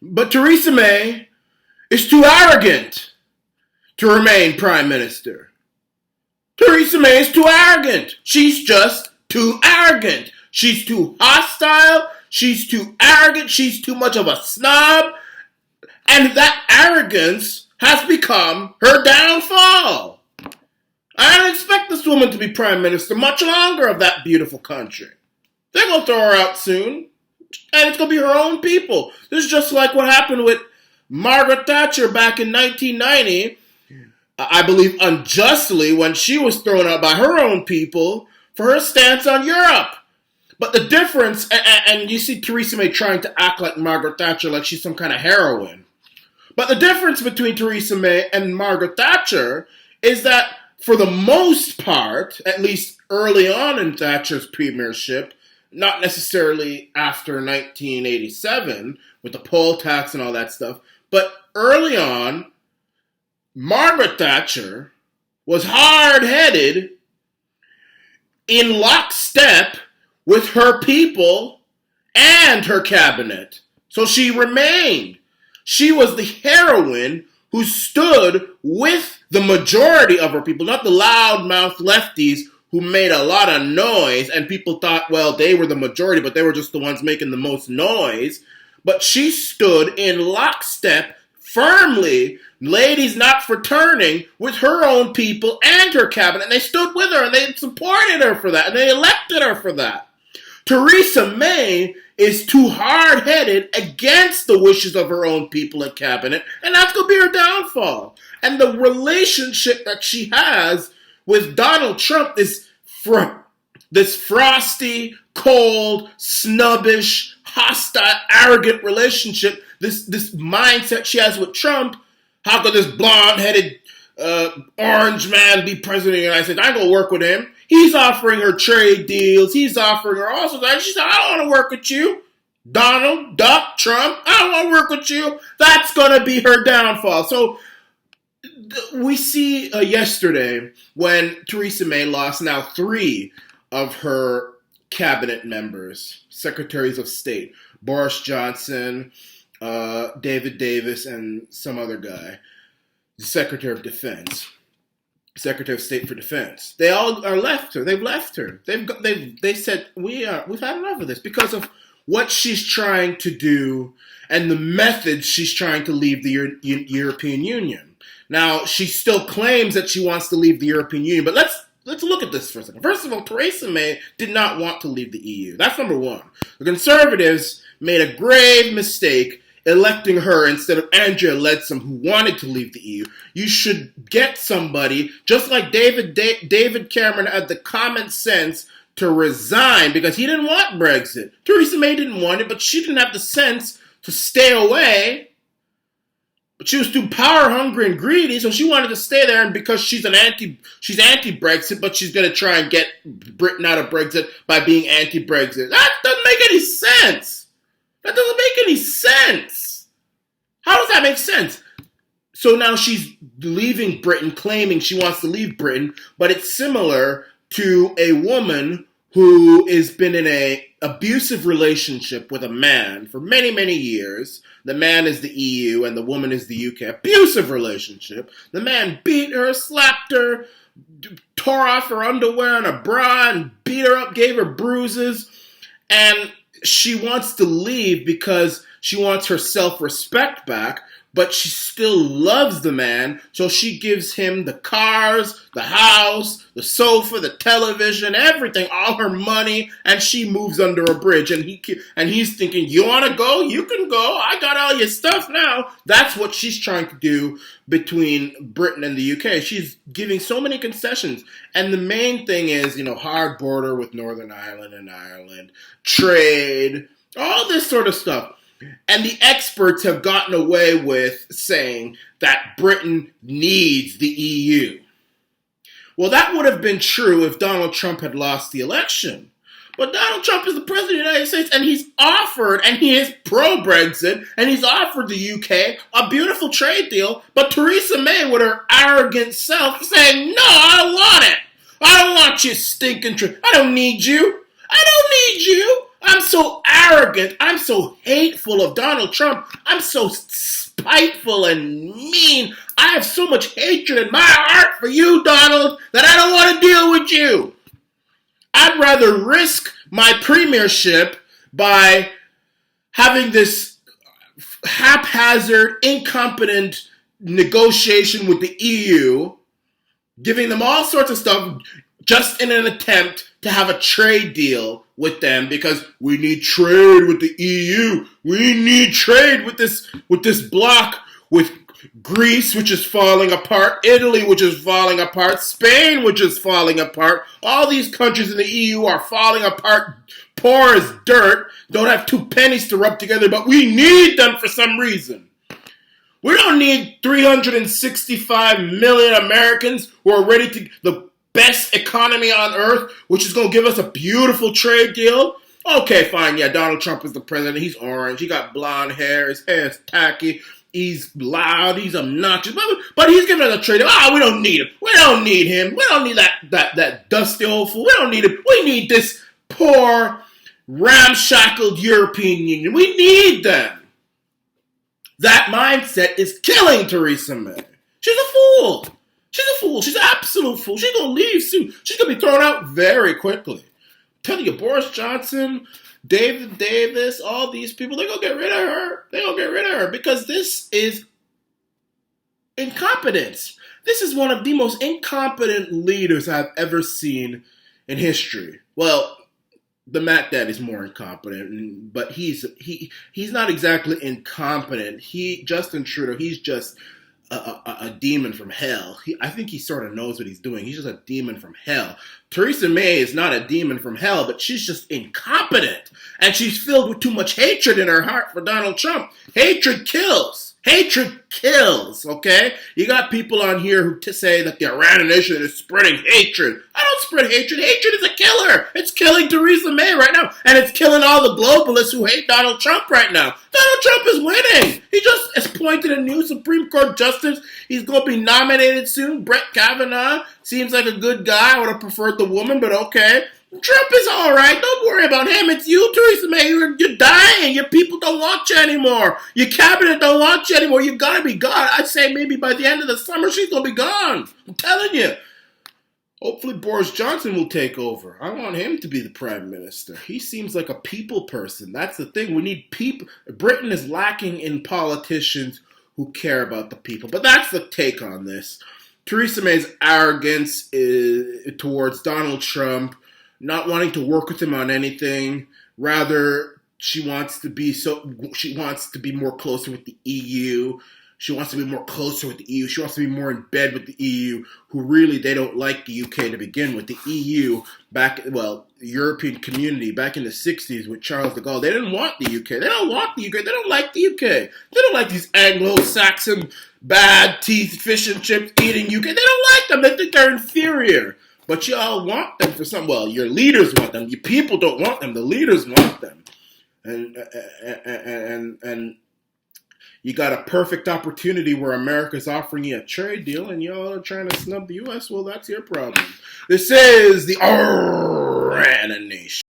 But Theresa May is too arrogant to remain Prime Minister. Theresa May is too arrogant. She's just too arrogant. She's too hostile. She's too arrogant. She's too much of a snob. And that arrogance has become her downfall. I don't expect this woman to be Prime Minister much longer of that beautiful country. They're going to throw her out soon. And it's going to be her own people. This is just like what happened with Margaret Thatcher back in 1990. I believe unjustly, when she was thrown out by her own people for her stance on Europe. But the difference, and you see Theresa May trying to act like Margaret Thatcher, like she's some kind of heroine. But the difference between Theresa May and Margaret Thatcher is that for the most part, at least early on in Thatcher's premiership, not necessarily after 1987 with the poll tax and all that stuff, but early on, Margaret Thatcher was hard-headed in lockstep with her people and her cabinet. So she remained. She was the heroine who stood with the majority of her people, not the loudmouth lefties who made a lot of noise and people thought, well, they were the majority, but they were just the ones making the most noise. But she stood in lockstep firmly, ladies not for turning, with her own people and her cabinet. And they stood with her and they supported her for that and they elected her for that. Theresa May is too hard-headed against the wishes of her own people and cabinet, and that's going to be her downfall. And the relationship that she has with Donald Trump, this frosty, cold, snubbish, hostile, arrogant relationship, this mindset she has with Trump. How could this blonde-headed orange man be president of the United States? I ain't going to work with him. He's offering her trade deals. He's offering her all sorts of things. She said, I don't want to work with you, Donald, Duck, Trump. I don't want to work with you. That's going to be her downfall. So we see yesterday when Theresa May lost now 3 of her cabinet members, secretaries of state, Boris Johnson, David Davis, and some other guy, the Secretary of Defense. Secretary of State for Defense. They all are left her. They've left her. They said we've had enough of this because of what she's trying to do and the methods she's trying to leave the European Union. Now she still claims that she wants to leave the European Union, but let's look at this for a second. First of all, Theresa May did not want to leave the EU. That's number one. The Conservatives made a grave mistake electing her instead of Andrea Leadsom, who wanted to leave the EU. You should get somebody, just like David Cameron had the common sense to resign because he didn't want Brexit. Theresa May didn't want it, but she didn't have the sense to stay away. But she was too power-hungry and greedy, so she wanted to stay there, and because she's anti-Brexit, but she's going to try and get Britain out of Brexit by being anti-Brexit. That doesn't make any sense. That doesn't make any sense. How does that make sense? So now she's leaving Britain, claiming she wants to leave Britain, but it's similar to a woman who has been in an abusive relationship with a man for many, many years. The man is the EU and the woman is the UK. Abusive relationship. The man beat her, slapped her, tore off her underwear and a bra and beat her up, gave her bruises, and she wants to leave because she wants her self-respect back, but she still loves the man, so she gives him the cars, the house, the sofa, the television, everything, all her money, and she moves under a bridge. And he's thinking, you want to go? You can go. I got all your stuff now. That's what she's trying to do between Britain and the UK. She's giving so many concessions. And the main thing is, hard border with Northern Ireland and Ireland, trade, all this sort of stuff. And the experts have gotten away with saying that Britain needs the EU. Well, that would have been true if Donald Trump had lost the election. But Donald Trump is the president of the United States, and he's offered, and he is pro-Brexit, and he's offered the UK a beautiful trade deal, but Theresa May, with her arrogant self, saying, no, I don't want it. I don't want you stinking trade. I don't need you. I don't need you. I'm so arrogant. I'm so hateful of Donald Trump. I'm so spiteful and mean. I have so much hatred in my heart for you, Donald, that I don't want to deal with you. I'd rather risk my premiership by having this haphazard, incompetent negotiation with the EU, giving them all sorts of stuff just in an attempt to have a trade deal with them, because we need trade with the EU. We need trade with this bloc, with Greece, which is falling apart, Italy, which is falling apart, Spain, which is falling apart. All these countries in the EU are falling apart, poor as dirt, don't have 2 pennies to rub together, but we need them for some reason. We don't need 365 million Americans who are ready to, the best economy on earth, which is going to give us a beautiful trade deal. Okay, fine, yeah, Donald Trump is the president. He's orange. He got blonde hair. His hair is tacky. He's loud. He's obnoxious. But he's giving us a trade deal. We don't need him. We don't need him. We don't need that dusty old fool. We don't need him. We need this poor, ramshackled European Union. We need them. That mindset is killing Theresa May. She's a fool. She's a fool. She's an absolute fool. She's going to leave soon. She's going to be thrown out very quickly. I'm telling you, Boris Johnson, David Davis, all these people, they're going to get rid of her. They're going to get rid of her because this is incompetence. This is one of the most incompetent leaders I've ever seen in history. Well, the Mac Dad is more incompetent, but he's not exactly incompetent. Justin Trudeau, he's just a demon from hell. I think he sort of knows what he's doing. He's just a demon from hell. Theresa May is not a demon from hell, but she's just incompetent. And she's filled with too much hatred in her heart for Donald Trump. Hatred kills. Hatred kills, okay? You got people on here who say that the Iranian nation is spreading hatred. I don't spread hatred. Hatred is a killer. It's killing Theresa May right now. And it's killing all the globalists who hate Donald Trump right now. Donald Trump is winning. He just appointed a new Supreme Court justice. He's going to be nominated soon. Brett Kavanaugh seems like a good guy. I would have preferred the woman, but okay. Trump is all right. Don't worry about him. It's you, Theresa May. You're dying. Your people don't want you anymore. Your cabinet don't want you anymore. You got to be gone. I'd say maybe by the end of the summer, she's going to be gone. I'm telling you. Hopefully Boris Johnson will take over. I want him to be the prime minister. He seems like a people person. That's the thing. We need people. Britain is lacking in politicians who care about the people. But that's the take on this. Theresa May's arrogance towards Donald Trump, not wanting to work with him on anything. Rather, she wants to be more closer with the EU. She wants to be more closer with the EU. She wants to be more in bed with the EU, who really, they don't like the UK to begin with. The EU, the European community back in the 60s with Charles de Gaulle, they didn't want the UK. They don't want the UK. They don't like the UK. They don't like these Anglo-Saxon, bad teeth, fish and chips eating UK. They don't like them. They think they're inferior. But you all want them for some. Well, your leaders want them. Your people don't want them. The leaders want them. And you got a perfect opportunity where America's offering you a trade deal and y'all are trying to snub the U.S. Well, that's your problem. This is the Iran Nation.